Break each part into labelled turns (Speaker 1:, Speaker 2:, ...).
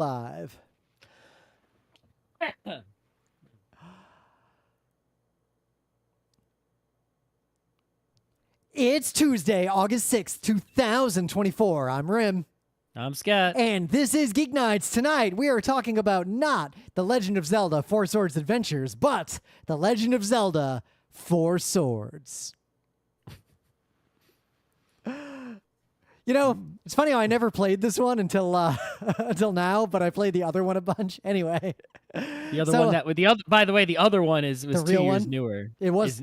Speaker 1: Live. It's Tuesday, August 6th, 2024. I'm Rim.
Speaker 2: I'm Scott.
Speaker 1: And this is Geek Nights. Tonight, we are talking about not The Legend of Zelda Four Swords Adventures, but The Legend of Zelda Four Swords. You know, it's funny how I never played this one until now, but I played the other one a bunch anyway.
Speaker 2: The other one that with the other. By the way, the other one was 2 years newer.
Speaker 1: It was.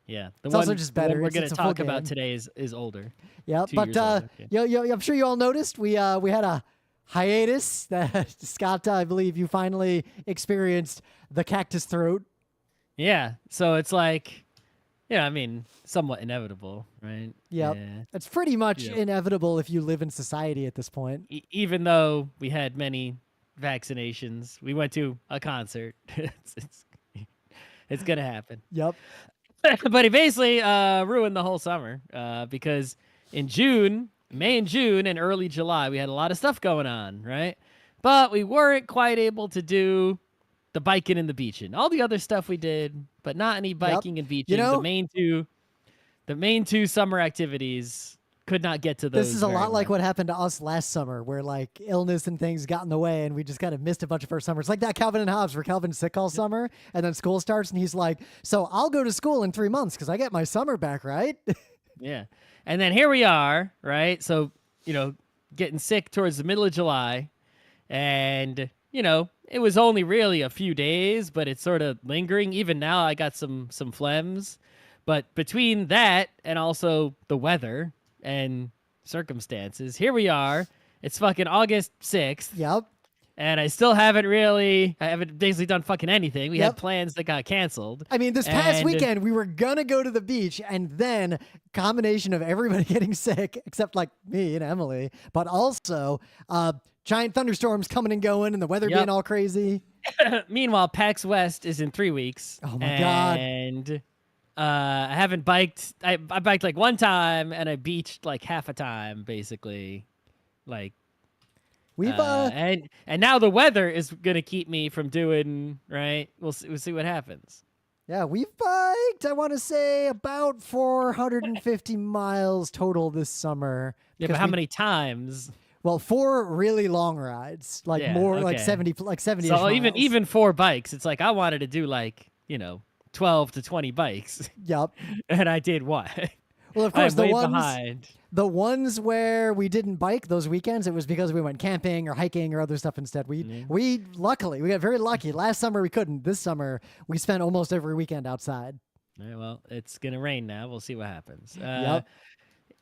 Speaker 2: Yeah,
Speaker 1: it's also just better.
Speaker 2: We're going to talk about today is older.
Speaker 1: Yeah, but I'm sure you all noticed we had a hiatus. That Scott, I believe you finally experienced the cactus throat.
Speaker 2: Yeah, so it's like, I mean, somewhat inevitable, right?
Speaker 1: Yep. Yeah, it's pretty much inevitable if you live in society at this point.
Speaker 2: Even though we had many vaccinations, we went to a concert. It's gonna happen.
Speaker 1: Yep.
Speaker 2: But he basically ruined the whole summer because in May and June and early July, we had a lot of stuff going on, right? But we weren't quite able to do the biking and the beaching. All the other stuff we did, but not any biking and beaching. The main two summer activities could not get to those.
Speaker 1: This is a lot like what happened to us last summer, where like illness and things got in the way and we just kind of missed a bunch of our summers. Like that Calvin and Hobbes, where Calvin's sick all summer and then school starts and he's like, so I'll go to school in 3 months because I get my summer back, right?
Speaker 2: Yeah. And then here we are, right? So, getting sick towards the middle of July and, it was only really a few days, but it's sort of lingering. Even now I got some phlegms. But between that and also the weather and circumstances, here we are. It's fucking August 6th.
Speaker 1: Yep.
Speaker 2: And I haven't basically done fucking anything. We had plans that got canceled.
Speaker 1: I mean, this past weekend, we were going to go to the beach, and then combination of everybody getting sick, except like me and Emily, but also giant thunderstorms coming and going and the weather being all crazy.
Speaker 2: Meanwhile, PAX West is in 3 weeks.
Speaker 1: Oh, my God.
Speaker 2: And I haven't biked. I biked like one time, and I beached like half a time, basically. Like,
Speaker 1: we've
Speaker 2: and now the weather is gonna keep me from doing right. We'll see what happens.
Speaker 1: Yeah, we've biked, I want to say, about 450 miles total this summer.
Speaker 2: Yeah, but how many times?
Speaker 1: Well, 4 really long rides, like like 70
Speaker 2: So
Speaker 1: miles.
Speaker 2: even 4 bikes, it's like I wanted to do like 12 to 20 bikes.
Speaker 1: Yep.
Speaker 2: And I did one.
Speaker 1: Well, of course,
Speaker 2: the
Speaker 1: ones where we didn't bike those weekends, it was because we went camping or hiking or other stuff instead. We luckily, we got very lucky. Last summer we couldn't. This summer we spent almost every weekend outside.
Speaker 2: Yeah, well, it's going to rain now. We'll see what happens.
Speaker 1: Yep.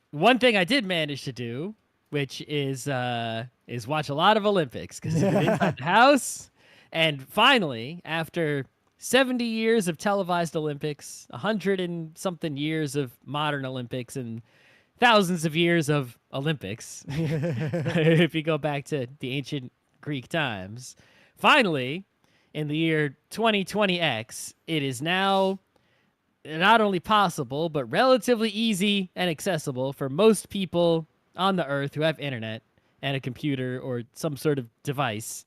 Speaker 2: One thing I did manage to do, which is watch a lot of Olympics because I've been inside the house. And finally, after 70 years of televised Olympics, 100 and something years of modern Olympics, and thousands of years of Olympics, if you go back to the ancient Greek times. Finally, in the year 2020X, it is now not only possible, but relatively easy and accessible for most people on the earth who have internet and a computer or some sort of device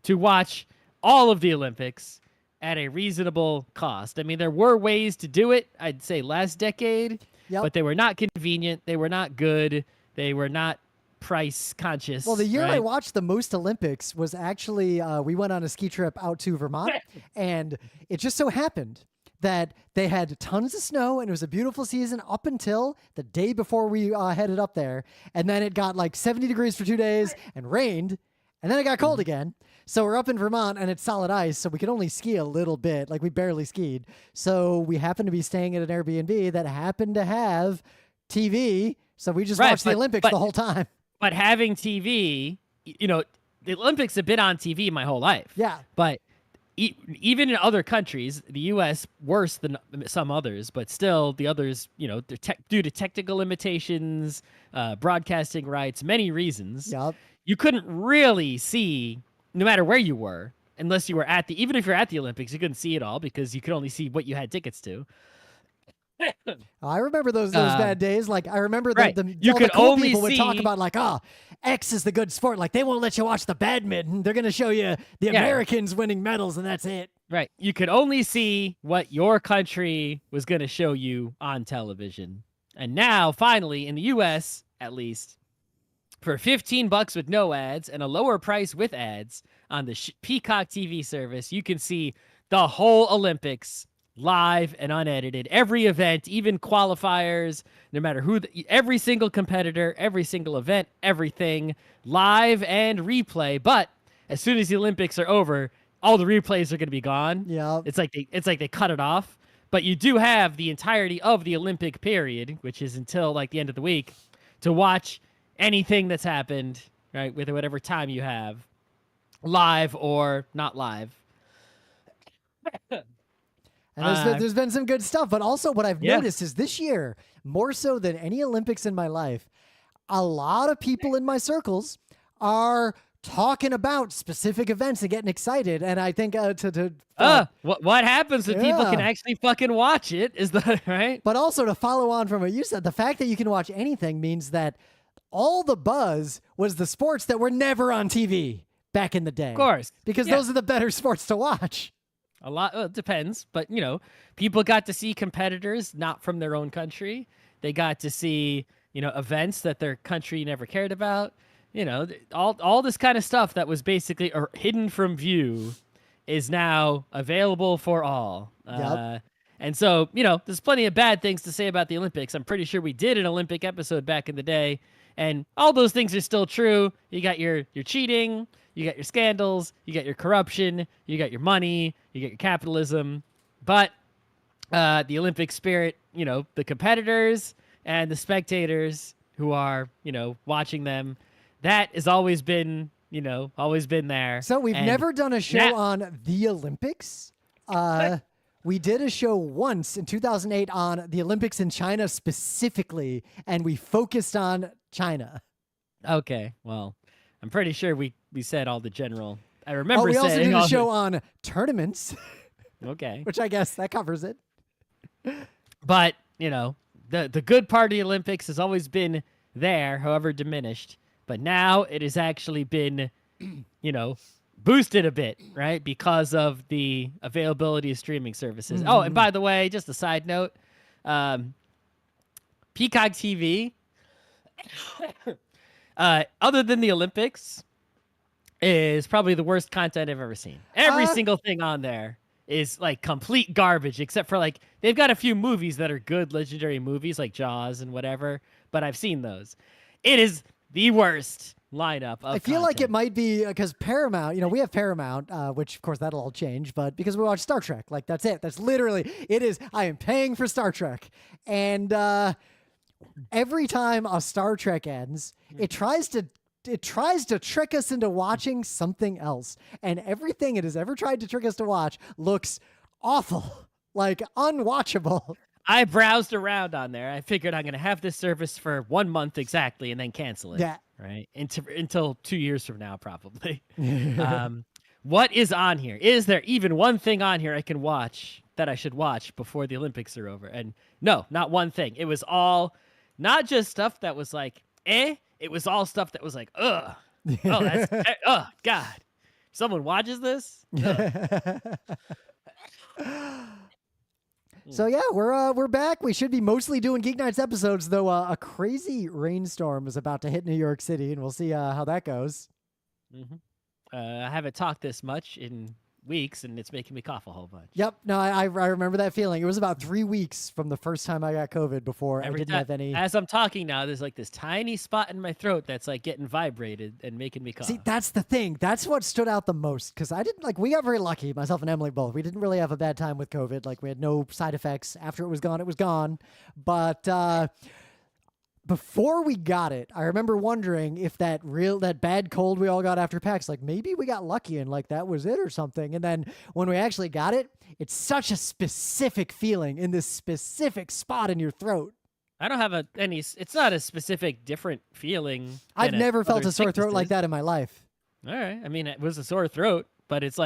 Speaker 2: to watch all of the Olympics at a reasonable cost. I mean, there were ways to do it, I'd say last decade, but they were not convenient. They were not good. They were not price conscious.
Speaker 1: Well, the year I watched the most Olympics was actually, we went on a ski trip out to Vermont, and it just so happened that they had tons of snow, and it was a beautiful season up until the day before we headed up there. And then it got like 70 degrees for 2 days and rained, and then it got cold again. So we're up in Vermont, and it's solid ice, so we could only ski a little bit. Like, we barely skied. So we happened to be staying at an Airbnb that happened to have TV, so we just watched the Olympics the whole time.
Speaker 2: But having TV, the Olympics have been on TV my whole life.
Speaker 1: Yeah.
Speaker 2: But even in other countries, the U.S. worse than some others, but still the others, due to technical limitations, broadcasting rights, many reasons, you couldn't really see, no matter where you were, unless you were even if you're at the Olympics, you couldn't see it all because you could only see what you had tickets to.
Speaker 1: I remember those bad days. Like I remember
Speaker 2: right. You
Speaker 1: all
Speaker 2: could
Speaker 1: the cool
Speaker 2: only
Speaker 1: people would talk
Speaker 2: see-
Speaker 1: about like, X is the good sport. Like they won't let you watch the badminton. They're gonna show you the
Speaker 2: Yeah.
Speaker 1: Americans winning medals, and that's it.
Speaker 2: Right. You could only see what your country was going to show you on television. And now, finally, in the US, at least, for $15 with no ads and a lower price with ads on the Peacock TV service, you can see the whole Olympics live and unedited. Every event, even qualifiers, no matter who, every single competitor, every single event, everything live and replay. But as soon as the Olympics are over, all the replays are going to be gone.
Speaker 1: Yeah.
Speaker 2: It's like they cut it off. But you do have the entirety of the Olympic period, which is until like the end of the week, to watch anything that's happened, right, with whatever time you have, live or not live.
Speaker 1: And there's been some good stuff, but also what I've
Speaker 2: Yeah.
Speaker 1: noticed is this year, more so than any Olympics in my life, a lot of people in my circles are talking about specific events and getting excited. And I think
Speaker 2: What happens when people can
Speaker 1: Yeah.
Speaker 2: actually fucking watch it is the right?
Speaker 1: but also to follow on from what you said, the fact that you can watch anything means that all the buzz was the sports that were never on TV back in the day.
Speaker 2: Of course.
Speaker 1: Because
Speaker 2: Yeah.
Speaker 1: those are the better sports to watch.
Speaker 2: A lot it depends, but people got to see competitors not from their own country. They got to see, events that their country never cared about. All this kind of stuff that was basically hidden from view is now available for all.
Speaker 1: Yep.
Speaker 2: And so, there's plenty of bad things to say about the Olympics. I'm pretty sure we did an Olympic episode back in the day, and all those things are still true. You got your cheating, you got your scandals, you got your corruption, you got your money, you got your capitalism. But the Olympic spirit, the competitors and the spectators who are, watching them, that has always been there.
Speaker 1: So we've
Speaker 2: And
Speaker 1: never done a show
Speaker 2: now-
Speaker 1: on the Olympics. We did a show once in 2008 on the Olympics in China specifically, and we focused on China.
Speaker 2: Okay, well, I'm pretty sure we said all the general. I remember
Speaker 1: We also
Speaker 2: saying
Speaker 1: did
Speaker 2: all
Speaker 1: a show on tournaments,
Speaker 2: Okay,
Speaker 1: which I guess that covers it.
Speaker 2: but the good part of the Olympics has always been there, however diminished. But now it has actually been, boosted a bit, right? Because of the availability of streaming services. Oh, and by the way, just a side note, Peacock TV, other than the Olympics, is probably the worst content I've ever seen. Every single thing on there is like complete garbage, except for like they've got a few movies that are good, legendary movies like Jaws and whatever, but I've seen those. It is the worst lineup of
Speaker 1: I feel like it
Speaker 2: content.
Speaker 1: might be because Paramount, we have Paramount, which of course that'll all change, but because we watch Star Trek, like that's it. That's literally, it is, I am paying for Star Trek. And every time a Star Trek ends, it tries to trick us into watching something else. And everything it has ever tried to trick us to watch looks awful, like unwatchable.
Speaker 2: I browsed around on there. I figured I'm going to have this service for 1 month exactly and then cancel it.
Speaker 1: Yeah.
Speaker 2: Right. Until 2 years from now, probably. What is on here? Is there even one thing on here I can watch that I should watch before the Olympics are over? And no, not one thing. It was all not just stuff that was like, it was all stuff that was like, ugh. Oh, that's, oh, God. Someone watches this?
Speaker 1: So yeah, we're back. We should be mostly doing Geek Nights episodes, though a crazy rainstorm is about to hit New York City, and we'll see how that goes.
Speaker 2: Mm-hmm. I haven't talked this much in weeks, and it's making me cough a whole bunch.
Speaker 1: Yep. No, I remember that feeling. It was about 3 weeks from the first time I got COVID before I didn't have any.
Speaker 2: As I'm talking now, there's like this tiny spot in my throat that's like getting vibrated and making me cough.
Speaker 1: See, that's the thing. That's what stood out the most because I didn't we got very lucky, myself and Emily both. We didn't really have a bad time with COVID. Like we had no side effects. After it was gone, it was gone. But before we got it, I remember wondering if that bad cold we all got after PAX, like maybe we got lucky and like that was it or something. And then when we actually got it, it's such a specific feeling in this specific spot in your throat.
Speaker 2: I don't have it's not a specific different feeling.
Speaker 1: I've never felt
Speaker 2: other
Speaker 1: a sore throat like
Speaker 2: sicknesses.
Speaker 1: that in my life.
Speaker 2: All right. I mean, it was a sore throat, but it's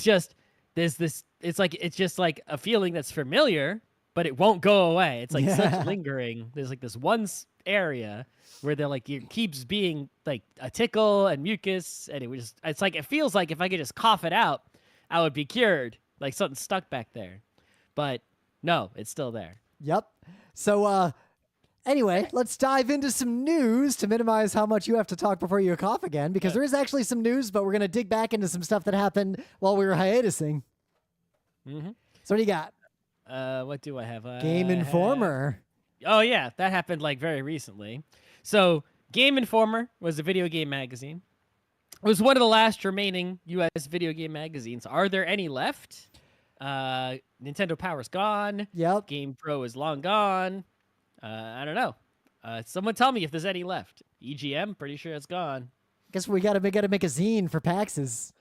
Speaker 2: just like a feeling that's familiar, but it won't go away. It's like
Speaker 1: Yeah.
Speaker 2: such lingering. There's like this one area where they're like it keeps being like a tickle and mucus, and it's like it feels like if I could just cough it out, I would be cured. Like something stuck back there, but no, it's still there.
Speaker 1: Yep. So anyway, let's dive into some news to minimize how much you have to talk before you cough again, because there is actually some news, but we're gonna dig back into some stuff that happened while we were hiatusing.
Speaker 2: Mm-hmm.
Speaker 1: So what do you got?
Speaker 2: What do I have?
Speaker 1: Game Informer.
Speaker 2: Oh yeah, that happened like very recently. So Game Informer was a video game magazine. It was one of the last remaining U.S. video game magazines. Are there any left? Nintendo Power's gone.
Speaker 1: Yep.
Speaker 2: Game Pro is long gone. I don't know. Someone tell me if there's any left. EGM, pretty sure it's gone.
Speaker 1: Guess we gotta make a zine for PAXs.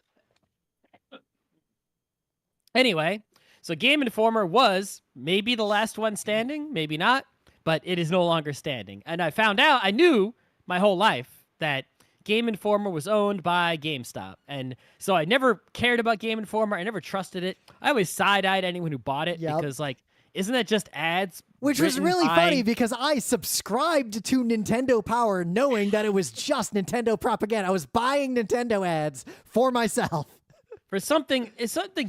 Speaker 2: Anyway, so Game Informer was maybe the last one standing, maybe not, but it is no longer standing. And I knew my whole life that Game Informer was owned by GameStop. And so I never cared about Game Informer. I never trusted it. I always side-eyed anyone who bought it because, like, isn't that just ads?
Speaker 1: Which was really
Speaker 2: by...
Speaker 1: funny because I subscribed to Nintendo Power knowing that it was just Nintendo propaganda. I was buying Nintendo ads for myself.
Speaker 2: It's something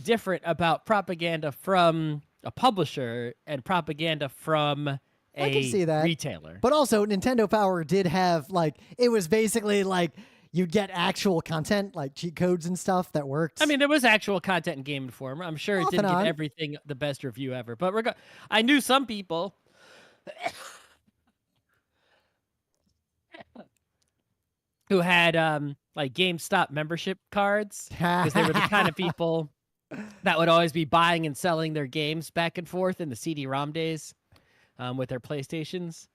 Speaker 2: different about propaganda from a publisher and propaganda from a
Speaker 1: I can see that.
Speaker 2: retailer.
Speaker 1: But also, Nintendo Power did have, like, it was basically like you'd get actual content, like cheat codes and stuff that worked.
Speaker 2: I mean, there was actual content in Game Informer. I'm sure it didn't give everything the best review ever. But I knew some people who had like GameStop membership cards because they were the kind of people that would always be buying and selling their games back and forth in the CD-ROM days with their PlayStations.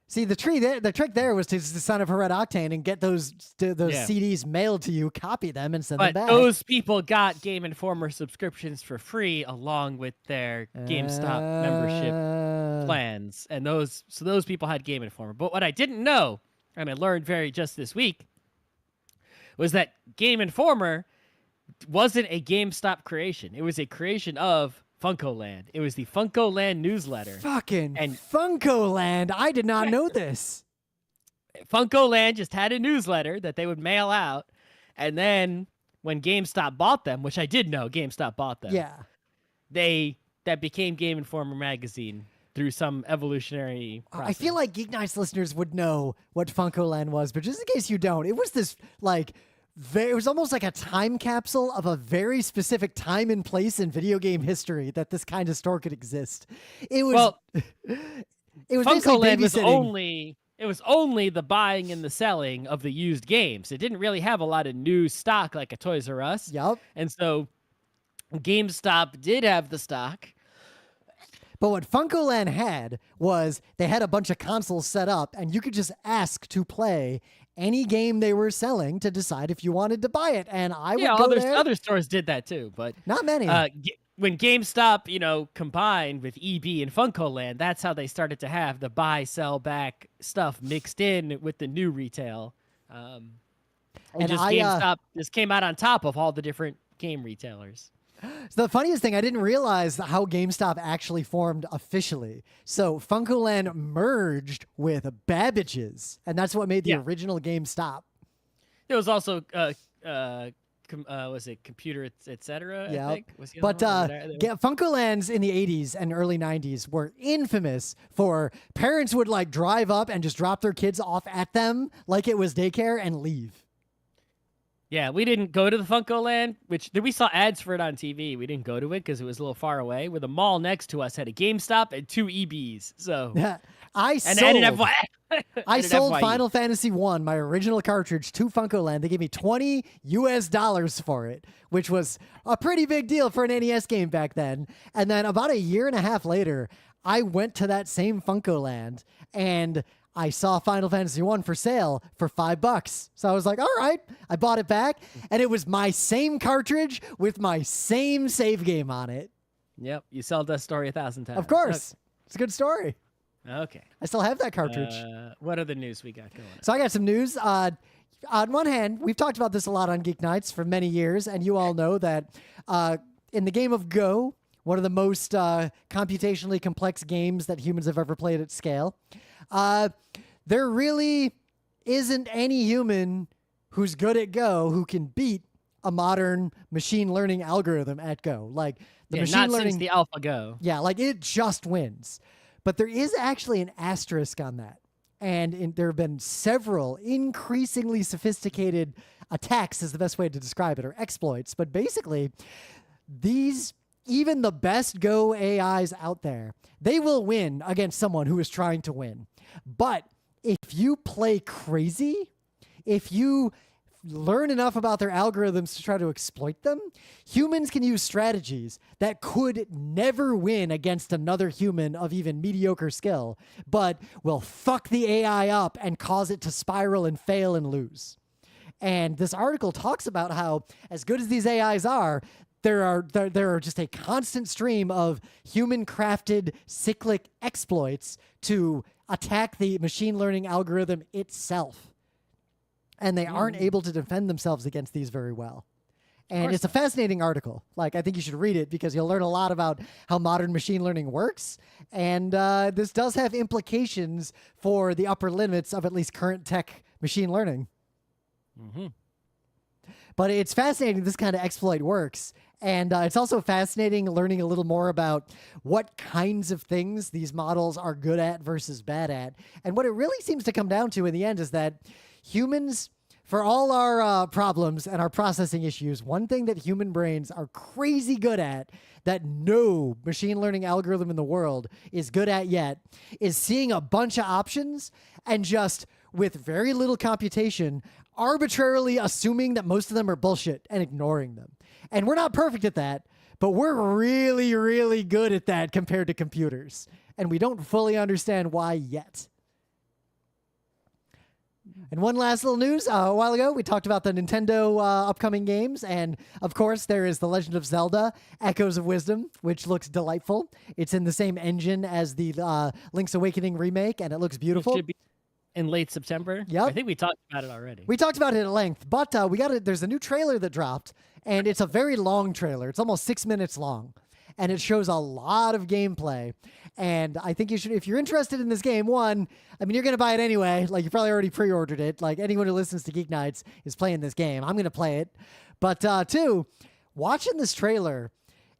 Speaker 1: See, the trick there was to sign up for Red Octane and get those CDs mailed to you, copy them, and send them back.
Speaker 2: But those people got Game Informer subscriptions for free along with their GameStop membership plans, and those people had Game Informer. But what I didn't know, and I learned just this week, was that Game Informer wasn't a GameStop creation. It was a creation of Funkoland. It was the Funkoland newsletter.
Speaker 1: Fucking Funkoland. I did not know this.
Speaker 2: Funkoland just had a newsletter that they would mail out, and then when GameStop bought them, which I did know GameStop bought them, that became Game Informer magazine through some evolutionary process.
Speaker 1: I feel like GeekNights listeners would know what Funkoland was, but just in case you don't, it was this like it was almost like a time capsule of a very specific time and place in video game history that this kind of store could exist. It was it was
Speaker 2: Funkoland
Speaker 1: babysitting.
Speaker 2: It was only the buying and the selling of the used games. It didn't really have a lot of new stock like a Toys R Us.
Speaker 1: Yep.
Speaker 2: And so GameStop did have the stock.
Speaker 1: But what Funkoland had was they had a bunch of consoles set up, and you could just ask to play any game they were selling to decide if you wanted to buy it. And I would go there.
Speaker 2: Other stores did that too, but
Speaker 1: not many.
Speaker 2: When GameStop, combined with EB and Funkoland, that's how they started to have the buy, sell back stuff mixed in with the new retail. GameStop just came out on top of all the different game retailers.
Speaker 1: So the funniest thing, I didn't realize how GameStop actually formed officially. So Funkoland merged with Babbage's, and that's what made the original GameStop.
Speaker 2: There was also, was it Computer, etc.?
Speaker 1: Yeah.
Speaker 2: I think?
Speaker 1: But Funkolands in the 80s and early 90s were infamous for parents would like drive up and just drop their kids off at them like it was daycare and leave.
Speaker 2: Yeah, we didn't go to the Funkoland, we saw ads for it on TV. We didn't go to it because it was a little far away. Where the mall next to us had a GameStop and 2 EBs. So
Speaker 1: I sold Final Fantasy 1, my original cartridge, to Funkoland. They gave me $20 for it, which was a pretty big deal for an NES game back then. And then about a year and a half later, I went to that same Funkoland and I saw Final Fantasy 1 for sale for $5. So I was like, all right. I bought it back, and it was my same cartridge with my same save game on it.
Speaker 2: Yep, you sold that story 1,000 times.
Speaker 1: Of course. Okay. It's a good story.
Speaker 2: Okay.
Speaker 1: I still have that cartridge.
Speaker 2: What other news we got going on?
Speaker 1: So I got some news. On one hand, we've talked about this a lot on Geek Nights for many years, and you all know that in the game of Go, one of the most computationally complex games that humans have ever played at scale. There really isn't any human who's good at Go who can beat a modern machine learning algorithm at Go. Like the machine
Speaker 2: not
Speaker 1: learning,
Speaker 2: since the AlphaGo.
Speaker 1: yeah, like it just wins. But there is actually an asterisk on that. And there have been several increasingly sophisticated attacks, is the best way to describe it, or exploits. But basically, even the best Go AIs out there, they will win against someone who is trying to win. But if you play crazy, if you learn enough about their algorithms to try to exploit them, humans can use strategies that could never win against another human of even mediocre skill, but will fuck the AI up and cause it to spiral and fail and lose. And this article talks about how, as good as these AIs are, there are just a constant stream of human-crafted cyclic exploits to attack the machine learning algorithm itself. And they aren't able to defend themselves against these very well. And it's a fascinating article. Like, I think you should read it because you'll learn a lot about how modern machine learning works. And this does have implications for the upper limits of at least current tech machine learning. Mm-hmm. But it's fascinating this kind of exploit works. And it's also fascinating learning a little more about what kinds of things these models are good at versus bad at. And what it really seems to come down to in the end is that humans, for all our problems and our processing issues, one thing that human brains are crazy good at that no machine learning algorithm in the world is good at yet is seeing a bunch of options and just, with very little computation, arbitrarily assuming that most of them are bullshit and ignoring them. And we're not perfect at that, but we're really, really good at that compared to computers. And we don't fully understand why yet. And one last little news. A while ago, we talked about the Nintendo upcoming games. And, of course, there is The Legend of Zelda, Echoes of Wisdom, which looks delightful. It's in the same engine as the Link's Awakening remake, and it looks beautiful.
Speaker 2: It should be in late September.
Speaker 1: Yep.
Speaker 2: I think we talked about it already.
Speaker 1: We talked about it at length, but there's a new trailer that dropped, and it's a very long trailer. It's almost 6 minutes long, and it shows a lot of gameplay. And I think you should, if you're interested in this game, one, I mean, you're going to buy it anyway. Like, you probably already pre-ordered it. Like, anyone who listens to Geek Nights is playing this game. I'm going to play it. But two, watching this trailer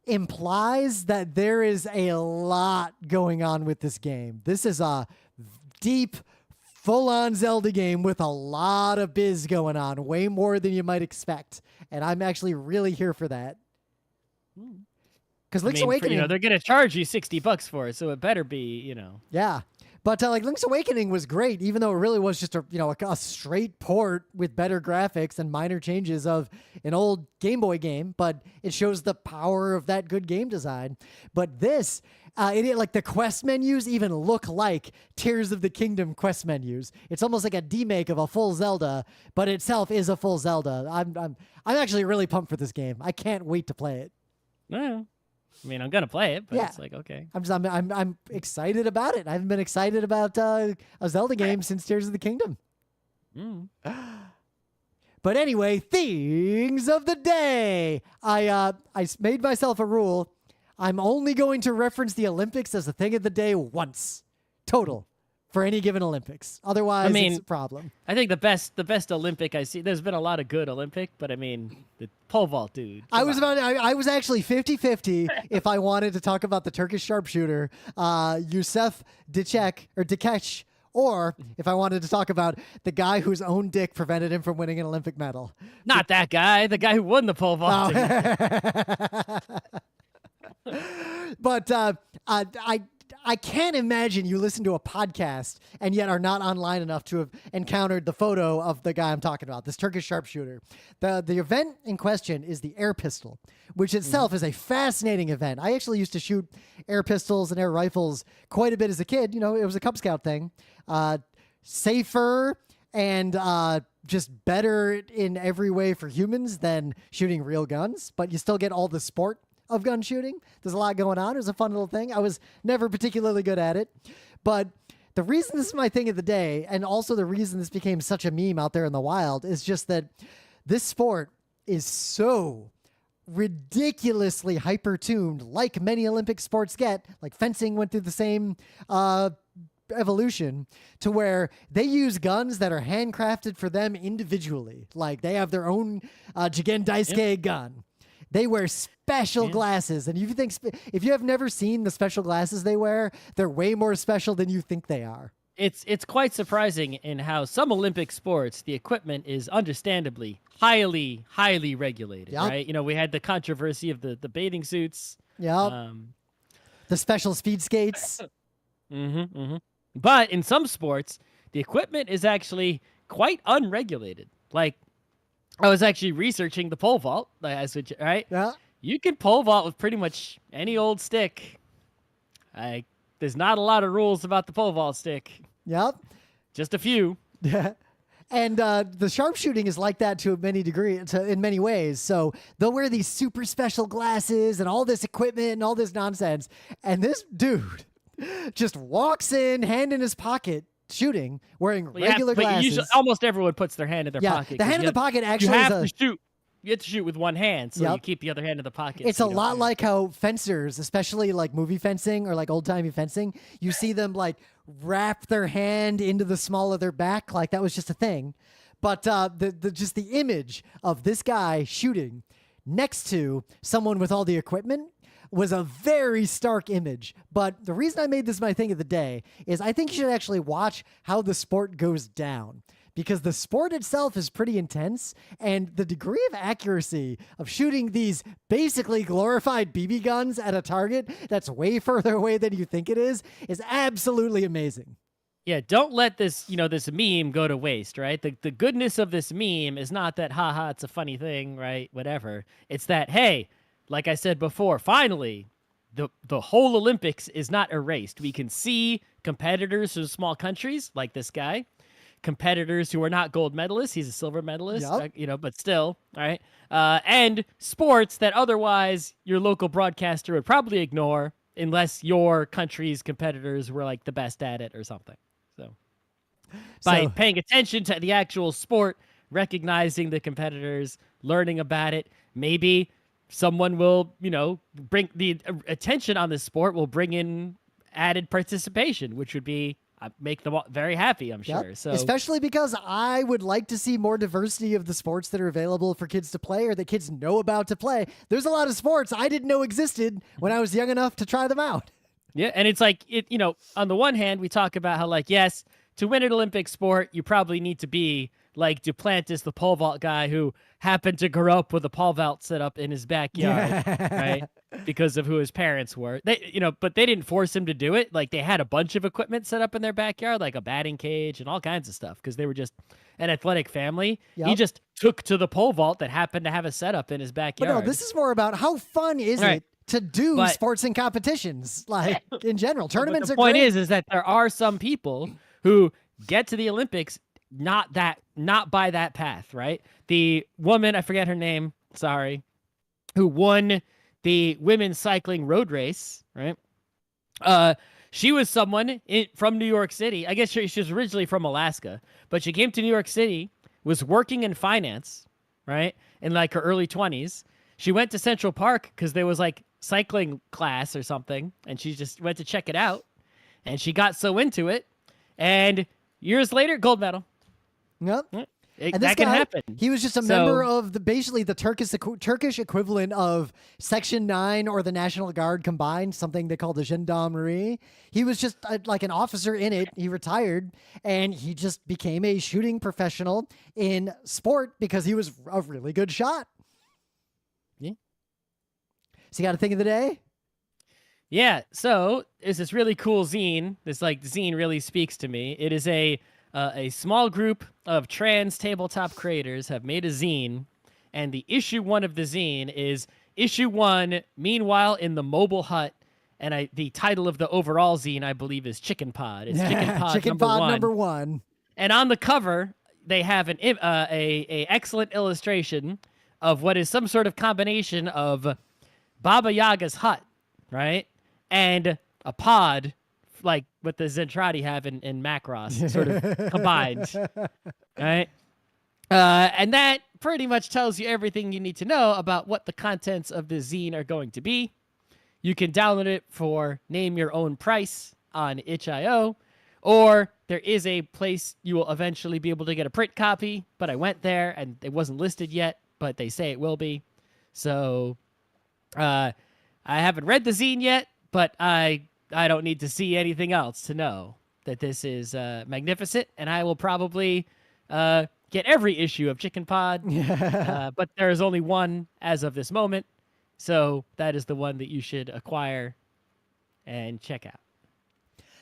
Speaker 1: implies that there is a lot going on with this game. This is a deep, full-on Zelda game with a lot of biz going on, way more than you might expect. And I'm actually really here for that. Because Link's Awakening,
Speaker 2: they're going to charge you $60 for it, so it better be,
Speaker 1: Yeah. But like Link's Awakening was great, even though it really was just a straight port with better graphics and minor changes of an old Game Boy game. But it shows the power of that good game design. But this, like the quest menus even look like Tears of the Kingdom quest menus. It's almost like a demake of a full Zelda, but itself is a full Zelda. I'm actually really pumped for this game. I can't wait to play it.
Speaker 2: Yeah. I mean, I'm gonna play it, but
Speaker 1: Yeah.
Speaker 2: it's like, okay.
Speaker 1: I'm excited about it. I haven't been excited about a Zelda game since Tears of the Kingdom. But anyway, things of the day. I made myself a rule. I'm only going to reference the Olympics as a thing of the day once total for any given Olympics. Otherwise, it's a problem.
Speaker 2: I think the best Olympic I see. There's been a lot of good Olympic, but I mean the pole vault, dude.
Speaker 1: I was actually 50-50 if I wanted to talk about the Turkish sharpshooter, Yusuf Dikeç, or if I wanted to talk about the guy whose own dick prevented him from winning an Olympic medal.
Speaker 2: Not that guy. The guy who won the pole vault.
Speaker 1: But I can't imagine you listen to a podcast and yet are not online enough to have encountered the photo of the guy I'm talking about, this Turkish sharpshooter. The event in question is the air pistol, which itself is a fascinating event. I actually used to shoot air pistols and air rifles quite a bit as a kid. It was a Cub Scout thing. Safer and just better in every way for humans than shooting real guns, but you still get all the sport of gun shooting. There's a lot going on. It was a fun little thing. I was never particularly good at it. But the reason this is my thing of the day, and also the reason this became such a meme out there in the wild, is just that this sport is so ridiculously hyper-tuned, like many Olympic sports get. Like fencing went through the same evolution, to where they use guns that are handcrafted for them individually. Like they have their own Jigen Daisuke gun. They wear special glasses, and if you have never seen the special glasses they wear, they're way more special than you think they are.
Speaker 2: It's quite surprising in how some Olympic sports, the equipment is understandably highly regulated, right? You know, we had the controversy of the bathing suits.
Speaker 1: Yeah. The special speed skates.
Speaker 2: But in some sports, the equipment is actually quite unregulated. Like, I was actually researching the pole vault, right?
Speaker 1: Yeah.
Speaker 2: You can pole vault with pretty much any old stick. There's not a lot of rules about the pole vault stick.
Speaker 1: Yep.
Speaker 2: Just a few.
Speaker 1: Yeah. And the sharpshooting is like that in many ways. So they'll wear these super special glasses and all this equipment and all this nonsense. And this dude just walks in, hand in his pocket, shooting, wearing regular glasses.
Speaker 2: Usually, almost everyone puts their hand in their pocket.
Speaker 1: The hand in the pocket actually
Speaker 2: you have to shoot. You have to shoot with one hand, so you keep the other hand in the pocket.
Speaker 1: It's a lot like how fencers, especially like movie fencing or like old-timey fencing, you see them like wrap their hand into the small of their back, like that was just a thing. But just the image of this guy shooting next to someone with all the equipment was a very stark image. But the reason I made this my thing of the day is I think you should actually watch how the sport goes down, because the sport itself is pretty intense, and the degree of accuracy of shooting these basically glorified BB guns at a target that's way further away than you think it is absolutely amazing.
Speaker 2: Yeah, don't let this meme go to waste, right? The goodness of this meme is not that, haha, it's a funny thing, right? Whatever. It's that, hey, like I said before, finally, the whole Olympics is not erased. We can see competitors from small countries like this guy, competitors who are not gold medalists. He's a silver medalist, but still, right? And sports that otherwise your local broadcaster would probably ignore unless your country's competitors were like the best at it or something. So by paying attention to the actual sport, recognizing the competitors, learning about it, maybe someone will, bring the attention on this sport will bring in added participation, which would be make them all very happy, I'm sure. So
Speaker 1: especially because I would like to see more diversity of the sports that are available for kids to play or that kids know about to play. There's a lot of sports I didn't know existed when I was young enough to try them out.
Speaker 2: Yeah, and it's like, on the one hand, we talk about how, like, yes, to win an Olympic sport, you probably need to be like Duplantis, the pole vault guy who happened to grow up with a pole vault set up in his backyard, right? Because of who his parents were. But they didn't force him to do it. Like, they had a bunch of equipment set up in their backyard, like a batting cage and all kinds of stuff, because they were just an athletic family. Yep. He just took to the pole vault that happened to have a setup in his backyard.
Speaker 1: But no, this is more about how fun is it to do sports and competitions, like in general. Tournaments are great.
Speaker 2: The point is that there are some people who get to the Olympics not by that path, right? The woman, I forget her name, sorry, who won the women's cycling road race, right? She was someone from New York City. I guess she was originally from Alaska, but she came to New York City, was working in finance, right? In like her early 20s. She went to Central Park because there was like cycling class or something, and she just went to check it out, and she got so into it, and years later, gold medal.
Speaker 1: Yep.
Speaker 2: And that can happen.
Speaker 1: He was just a member of basically the Turkish equivalent of Section 9 or the National Guard combined, something they call the gendarmerie. He was just like an officer in it. He retired, and he just became a shooting professional in sport because he was a really good shot.
Speaker 2: Yeah.
Speaker 1: So you got a thing of the day?
Speaker 2: Yeah. So it's this really cool zine. This zine really speaks to me. It is a small group of trans tabletop creators have made a zine, and the issue 1 of the zine is issue 1, Meanwhile in the Mobile Hut, and the title of the overall zine, I believe, is Chicken Pod. It's Chicken Pod
Speaker 1: number 1.
Speaker 2: And on the cover, they have an a excellent illustration of what is some sort of combination of Baba Yaga's hut, right, and a pod, like what the Zentradi have in Macross, sort of combined, right? And that pretty much tells you everything you need to know about what the contents of the zine are going to be. You can download it for name your own price on itch.io, or there is a place you will eventually be able to get a print copy, but I went there and it wasn't listed yet, but they say it will be. So I haven't read the zine yet, but I don't need to see anything else to know that this is magnificent, and I will probably get every issue of Chicken Pod, but there is only one as of this moment, so that is the one that you should acquire and check out.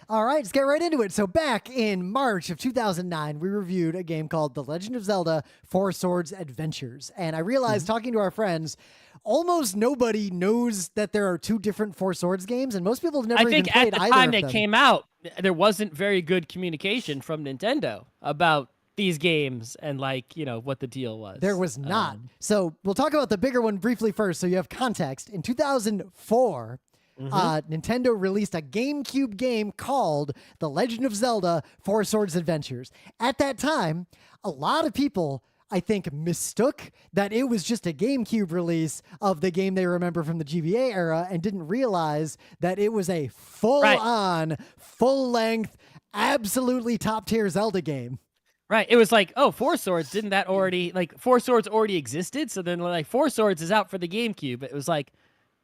Speaker 1: All right, let's get right into it. So back in March of 2009, we reviewed a game called The Legend of Zelda 4 Swords Adventures. And I realized, talking to our friends, almost nobody knows that there are 2 different 4 Swords games, and most people have never even played either of them.
Speaker 2: I think at the time they came out, there wasn't very good communication from Nintendo about these games and, like, you know, what the deal was.
Speaker 1: There was not. So we'll talk about the bigger one briefly first, so you have context. In 2004... Nintendo released a GameCube game called The Legend of Zelda 4 Swords Adventures. At that time, a lot of people, I think, mistook that it was just a GameCube release of the game they remember from the GBA era and didn't realize that it was a full-on, full-length, absolutely top-tier Zelda game.
Speaker 2: Right. It was like, oh, 4 Swords, didn't that already, like, 4 Swords already existed? So then, like, 4 Swords is out for the GameCube. It was like,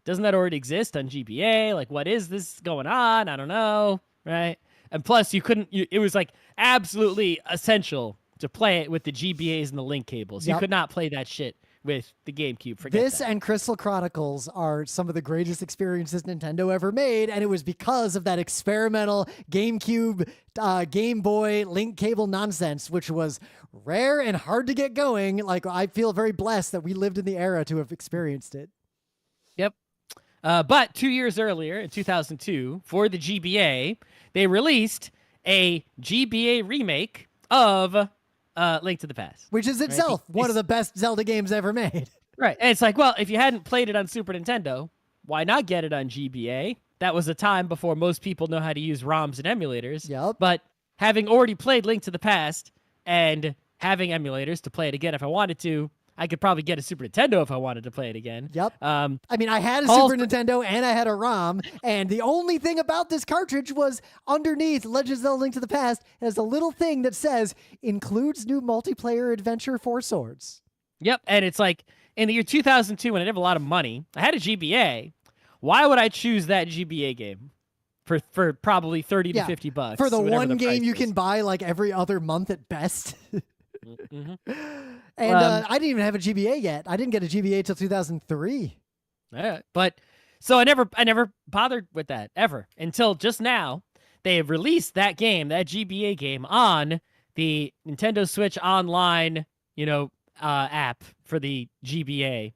Speaker 2: doesn't that already exist on GBA? Like, what is this going on? I don't know, right? And plus, it was, like, absolutely essential to play it with the GBAs and the link cables. You could not play that shit with the GameCube. Forget
Speaker 1: this
Speaker 2: that.
Speaker 1: And Crystal Chronicles are some of the greatest experiences Nintendo ever made, and it was because of that experimental GameCube, Game Boy link cable nonsense, which was rare and hard to get going. Like, I feel very blessed that we lived in the era to have experienced it.
Speaker 2: Yep. But 2 years earlier, in 2002, for the GBA, they released a GBA remake of Link to the Past.
Speaker 1: Which is itself one of the best Zelda games ever made.
Speaker 2: Right. And it's like, well, if you hadn't played it on Super Nintendo, why not get it on GBA? That was a time before most people know how to use ROMs and emulators.
Speaker 1: Yep.
Speaker 2: But having already played Link to the Past and having emulators to play it again if I wanted to, I could probably get a Super Nintendo if I wanted to play it again.
Speaker 1: Yep. I mean, I had a Super Nintendo and I had a ROM, and the only thing about this cartridge was underneath Legend of Zelda Link to the Past has a little thing that says, includes new multiplayer adventure 4 Swords.
Speaker 2: Yep, and it's like, in the year 2002, when I didn't have a lot of money, I had a GBA. Why would I choose that GBA game for probably 30 to 50 bucks?
Speaker 1: For the one game you can buy like every other month at best. And I didn't even have a GBA yet. I didn't get a GBA till 2003.
Speaker 2: Yeah, but so I never bothered with that ever until just now. They have released that game, that GBA game, on the Nintendo Switch Online, app for the GBA,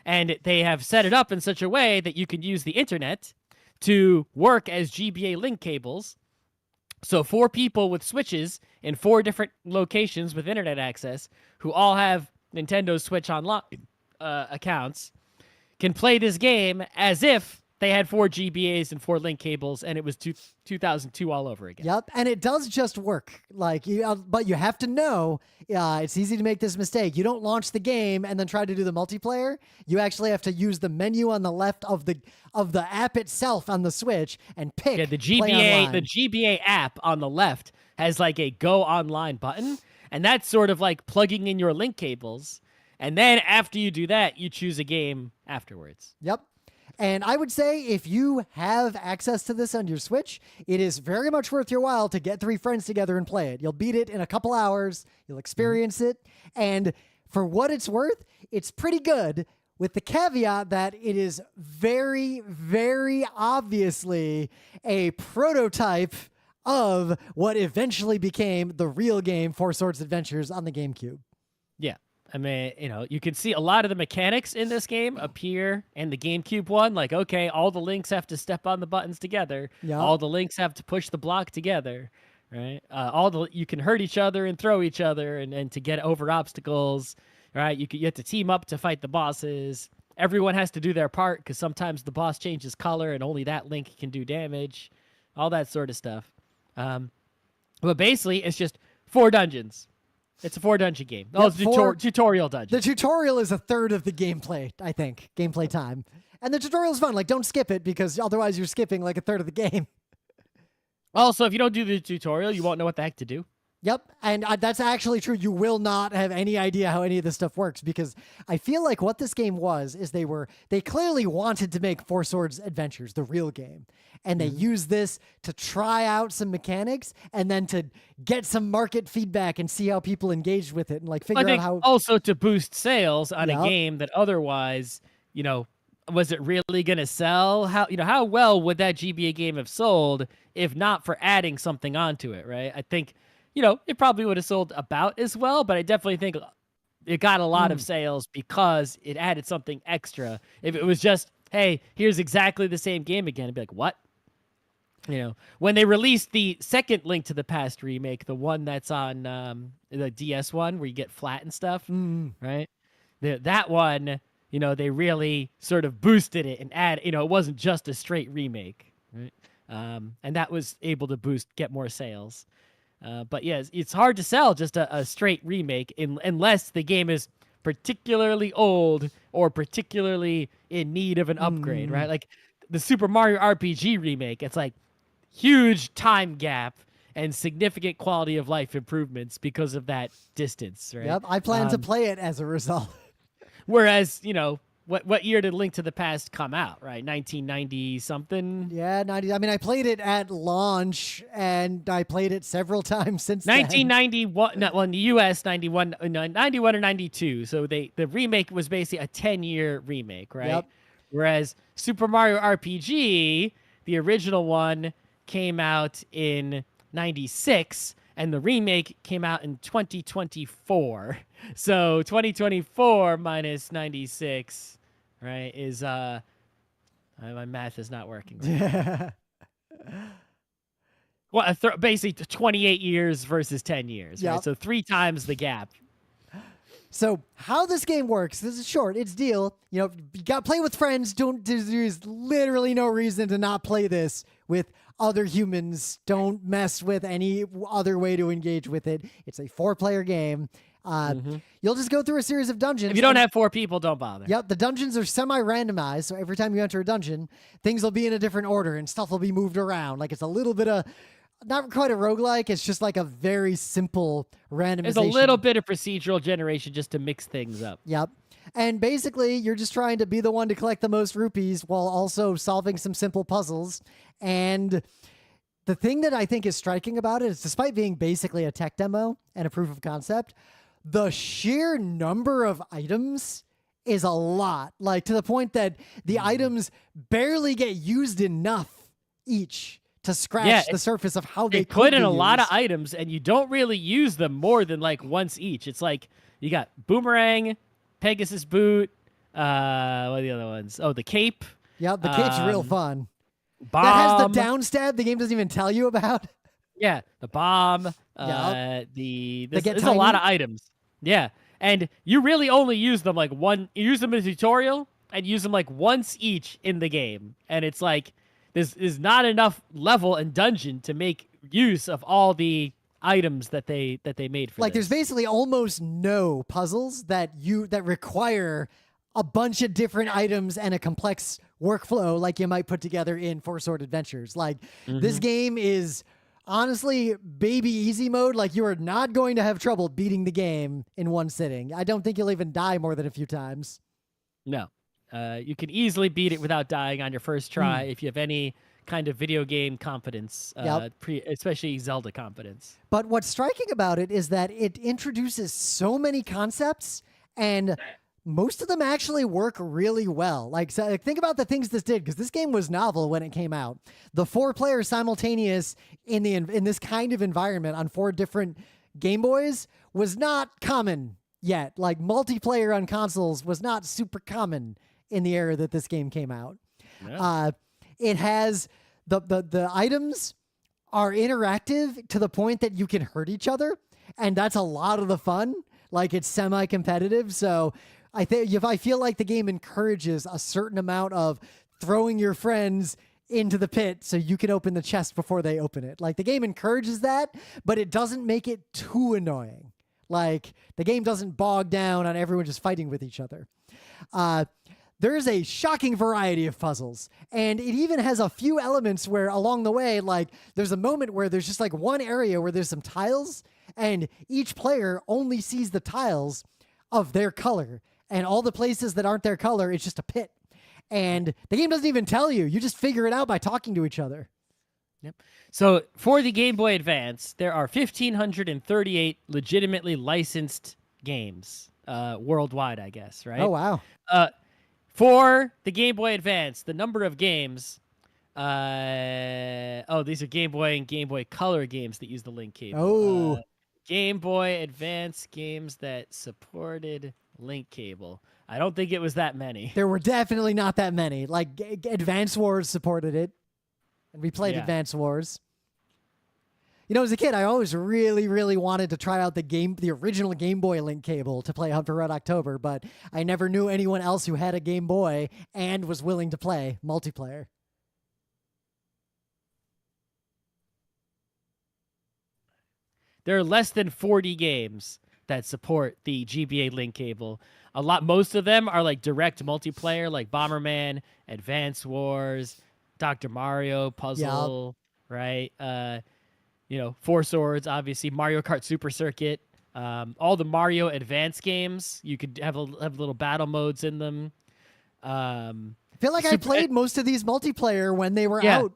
Speaker 2: and they have set it up in such a way that you can use the internet to work as GBA link cables. So 4 people with Switches in 4 different locations with internet access who all have Nintendo Switch Online accounts can play this game as if they had 4 GBAs and 4 link cables, and it was 2002 all over again.
Speaker 1: Yep, and it does just work. Like, but you have to know, it's easy to make this mistake. You don't launch the game and then try to do the multiplayer. You actually have to use the menu on the left of the app itself on the Switch and pick.
Speaker 2: Yeah, the GBA app on the left has like a go online button, and that's sort of like plugging in your link cables. And then after you do that, you choose a game afterwards.
Speaker 1: Yep. And I would say if you have access to this on your Switch, it is very much worth your while to get 3 friends together and play it. You'll beat it in a couple hours. You'll experience it. And for what it's worth, it's pretty good, with the caveat that it is very, very obviously a prototype of what eventually became the real game 4 Swords Adventures on the GameCube.
Speaker 2: Yeah. I mean, you can see a lot of the mechanics in this game appear in the GameCube one. Like, okay, all the links have to step on the buttons together. Yep. All the links have to push the block together, right? You can hurt each other and throw each other and to get over obstacles, right? You have to team up to fight the bosses. Everyone has to do their part because sometimes the boss changes color and only that link can do damage. All that sort of stuff. But basically, it's just 4 dungeons. It's a 4 dungeon game. Oh, it's a tutorial dungeon.
Speaker 1: The tutorial is a third of the gameplay, I think, gameplay time. And the tutorial is fun. Like, don't skip it because otherwise you're skipping like a third of the game.
Speaker 2: Also, if you don't do the tutorial, you won't know what the heck to do.
Speaker 1: Yep, and that's actually true. You will not have any idea how any of this stuff works because I feel like what this game was is they clearly wanted to make Four Swords Adventures, the real game, and they used this to try out some mechanics and then to get some market feedback and see how people engaged with it and like figure out how.
Speaker 2: Also to boost sales on a game that otherwise, was it really going to sell? How well would that GBA game have sold if not for adding something onto it, right? I think. It probably would have sold about as well, but I definitely think it got a lot of sales because it added something extra. If it was just, hey, here's exactly the same game again, I'd be like, what? When they released the second Link to the Past remake, the one that's on the DS one where you get flat and stuff, right? That one, they really sort of boosted it and it wasn't just a straight remake, right? And that was able to get more sales. But yeah, it's hard to sell just a straight remake unless the game is particularly old or particularly in need of an upgrade, right? Like the Super Mario RPG remake, it's like huge time gap and significant quality of life improvements because of that distance, right?
Speaker 1: Yep, I plan to play it as a result.
Speaker 2: Whereas, what year did Link to the Past come out, right? 1990 something?
Speaker 1: Yeah, 90. I mean, I played it at launch, and I played it several times since
Speaker 2: 1991, well, in the US, 91 or 92. So the remake was basically a 10-year remake, right?
Speaker 1: Yep.
Speaker 2: Whereas Super Mario RPG, the original one, came out in 96, and the remake came out in 2024. So 2024 minus 96, right, is my math is not working right now. Well, basically 28 years versus 10 years, right? So 3 times the gap.
Speaker 1: So how this game works, this is short, it's deal. You got to play with friends. There's literally no reason to not play this with other humans. Don't mess with any other way to engage with it. It's a 4-player game. You'll just go through a series of dungeons.
Speaker 2: If you don't have 4 people, don't bother.
Speaker 1: Yep, the dungeons are semi-randomized, so every time you enter a dungeon, things will be in a different order and stuff will be moved around. Like it's a little bit of, not quite a roguelike, it's just like a very simple randomization.
Speaker 2: There's a little bit of procedural generation just to mix things up.
Speaker 1: Yep. And basically, you're just trying to be the one to collect the most rupees while also solving some simple puzzles. And the thing that I think is striking about it is, despite being basically a tech demo and a proof of concept, the sheer number of items is a lot. Like, to the point that the items barely get used enough each to scratch the surface of how they
Speaker 2: put in
Speaker 1: a
Speaker 2: lot of items, and you don't really use them more than like once each. It's like you got boomerang, Pegasus boot, what are the other ones? Oh, the cape.
Speaker 1: Yeah, the cape's real fun.
Speaker 2: Bomb.
Speaker 1: That has the down stab the game doesn't even tell you about.
Speaker 2: Yeah, the bomb. There's a lot of items. Yeah, and you really only use them like one. You use them in a tutorial and use them like once each in the game, and it's like there's not enough level and dungeon to make use of all the items that they made for
Speaker 1: like
Speaker 2: this.
Speaker 1: There's basically almost no puzzles that require a bunch of different items and a complex workflow like you might put together in Four Sword Adventures. Like this game is honestly baby easy mode. Like you are not going to have trouble beating the game in one sitting. I don't think you'll even die more than a few times.
Speaker 2: No. You can easily beat it without dying on your first try if you have any kind of video game competence, especially Zelda competence.
Speaker 1: But what's striking about it is that it introduces so many concepts, and most of them actually work really well. Like, think about the things this did, because this game was novel when it came out. The 4-player simultaneous in this kind of environment on 4 different Game Boys was not common yet. Like, multiplayer on consoles was not super common in the era that this game came out. Yeah. It has the items are interactive to the point that you can hurt each other, and that's a lot of the fun. Like, it's semi-competitive, so I feel like the game encourages a certain amount of throwing your friends into the pit so you can open the chest before they open it. Like, the game encourages that, but it doesn't make it too annoying. Like, the game doesn't bog down on everyone just fighting with each other. There's a shocking variety of puzzles, and it even has a few elements where along the way, like, there's a moment where there's just like one area where there's some tiles, and each player only sees the tiles of their color, and all the places that aren't their color, it's just a pit. And the game doesn't even tell you. You just figure it out by talking to each other.
Speaker 2: Yep. So for the Game Boy Advance, there are 1,538 legitimately licensed games worldwide, I guess, right?
Speaker 1: Oh, wow.
Speaker 2: For the Game Boy Advance, the number of games... these are Game Boy and Game Boy Color games that use the link cable.
Speaker 1: Oh.
Speaker 2: Game Boy Advance games that supported link cable. I don't think it was that many.
Speaker 1: There were definitely not that many. Like, Advance Wars supported it, and we played Advance Wars. You know, as a kid, I always really, really wanted to try out the original Game Boy link cable to play Hunt for Red October, but I never knew anyone else who had a Game Boy and was willing to play multiplayer.
Speaker 2: There are less than 40 games that support the GBA link cable. Most of them are like direct multiplayer, like Bomberman, Advance Wars, Dr. Mario, Puzzle, right? Four Swords, obviously, Mario Kart Super Circuit, all the Mario Advance games. You could have little battle modes in them.
Speaker 1: I feel like I played most of these multiplayer when they were out.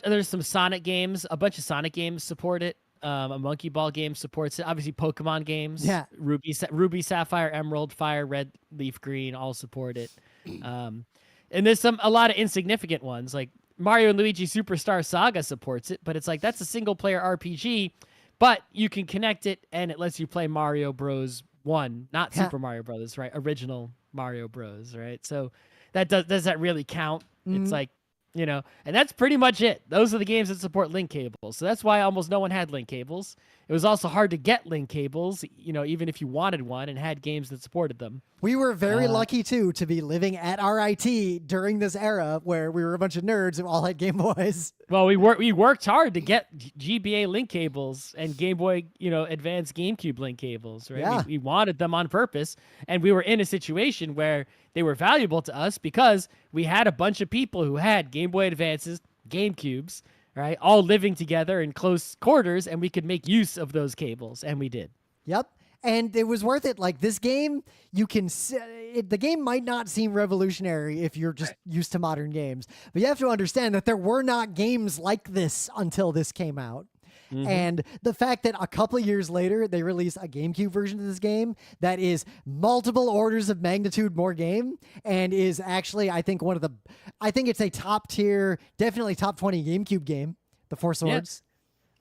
Speaker 2: There's some Sonic games. A bunch of Sonic games support it. A Monkey Ball game supports it. Obviously, Pokemon games. Yeah. Ruby, Sapphire, Emerald, Fire, Red, Leaf, Green all support it. And there's a lot of insignificant ones, like Mario and Luigi Superstar Saga supports it, but it's like that's a single player RPG, but you can connect it and it lets you play Mario Bros. 1, not Super Mario Brothers, right? Original Mario Bros, right? So does that really count? Mm-hmm. It's like, and that's pretty much it. Those are the games that support link cables. So that's why almost no one had link cables. It was also hard to get link cables, even if you wanted one and had games that supported them.
Speaker 1: We were very lucky, too, to be living at RIT during this era where we were a bunch of nerds who all had Game Boys.
Speaker 2: Well, we worked hard to get GBA link cables and Game Boy, Advanced GameCube link cables, right?
Speaker 1: Yeah.
Speaker 2: We wanted them on purpose, and we were in a situation where they were valuable to us because we had a bunch of people who had Game Boy Advances, GameCubes, right, all living together in close quarters, and we could make use of those cables, and we did.
Speaker 1: Yep. And it was worth it. Like, this game, the game might not seem revolutionary if you're just used to modern games, but you have to understand that there were not games like this until this came out. Mm-hmm. And the fact that a couple of years later, they release a GameCube version of this game that is multiple orders of magnitude more game and is actually, I think it's a top tier, definitely top 20 GameCube game, the Four Swords.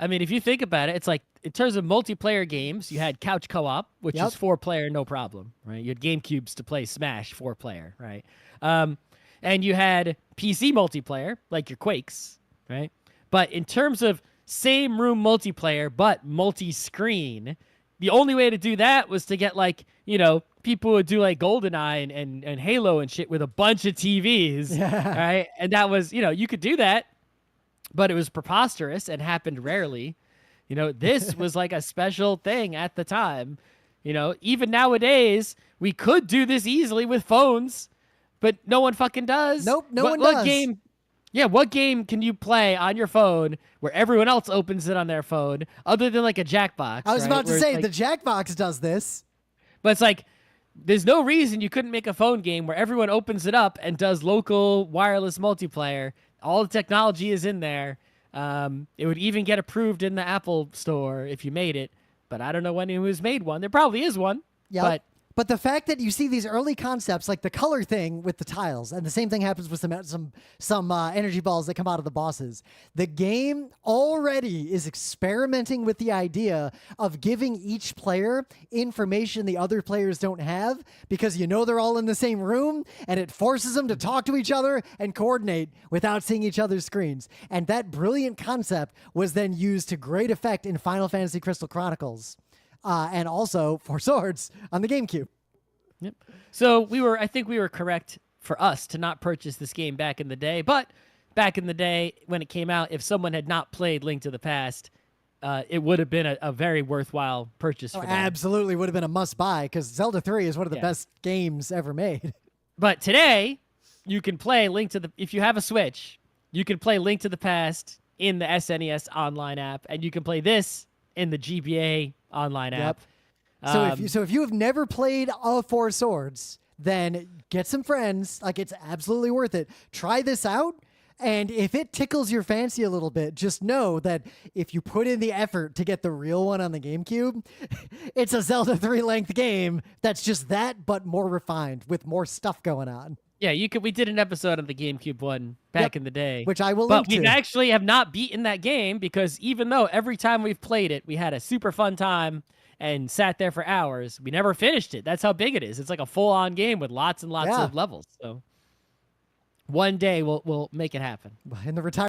Speaker 2: Yeah. I mean, if you think about it, it's like, in terms of multiplayer games, you had couch co-op, which is 4-player, no problem, right? You had GameCubes to play Smash 4-player, right? And you had PC multiplayer, like your Quakes, right? But in terms of same room multiplayer, but multi-screen, the only way to do that was to get, like, people would do like GoldenEye and Halo and shit with a bunch of TVs, right? And that was, you could do that, but it was preposterous and happened rarely. This was like a special thing at the time. Even nowadays, we could do this easily with phones, but no one fucking does.
Speaker 1: Nope, no one does.
Speaker 2: What game can you play on your phone where everyone else opens it on their phone other than like a Jackbox?
Speaker 1: I was about to say, the Jackbox does this.
Speaker 2: But it's like, there's no reason you couldn't make a phone game where everyone opens it up and does local wireless multiplayer. All the technology is in there. It would even get approved in the Apple store if you made it, but I don't know when it was made one. There probably is one.
Speaker 1: Yeah. But the fact that you see these early concepts, like the color thing with the tiles, and the same thing happens with some energy balls that come out of the bosses. The game already is experimenting with the idea of giving each player information the other players don't have, because they're all in the same room, and it forces them to talk to each other and coordinate without seeing each other's screens. And that brilliant concept was then used to great effect in Final Fantasy Crystal Chronicles. And also Four Swords on the GameCube.
Speaker 2: Yep. So I think we were correct for us to not purchase this game back in the day. But back in the day when it came out, if someone had not played Link to the Past, it would have been a very worthwhile purchase for them.
Speaker 1: Absolutely would have been a must-buy because Zelda 3 is one of the
Speaker 2: Yeah.
Speaker 1: best games ever made.
Speaker 2: But today, you can play if you have a Switch, you can play Link to the Past in the SNES online app, and you can play this in the GBA online app.
Speaker 1: So if you have never played Four Swords, then get some friends. Like, it's absolutely worth it. Try this out. And if it tickles your fancy a little bit, just know that if you put in the effort to get the real one on the GameCube, it's a Zelda 3 length game that's just that, but more refined with more stuff going on.
Speaker 2: Yeah, we did an episode of the GameCube one back in the day,
Speaker 1: which I will
Speaker 2: but
Speaker 1: link
Speaker 2: we
Speaker 1: to.
Speaker 2: actually have not beaten that game because even though every time we've played it, we had a super fun time and sat there for hours, we never finished it. That's how big it is. It's like a full-on game with lots and lots of levels. So one day we'll make it happen.
Speaker 1: In the retirement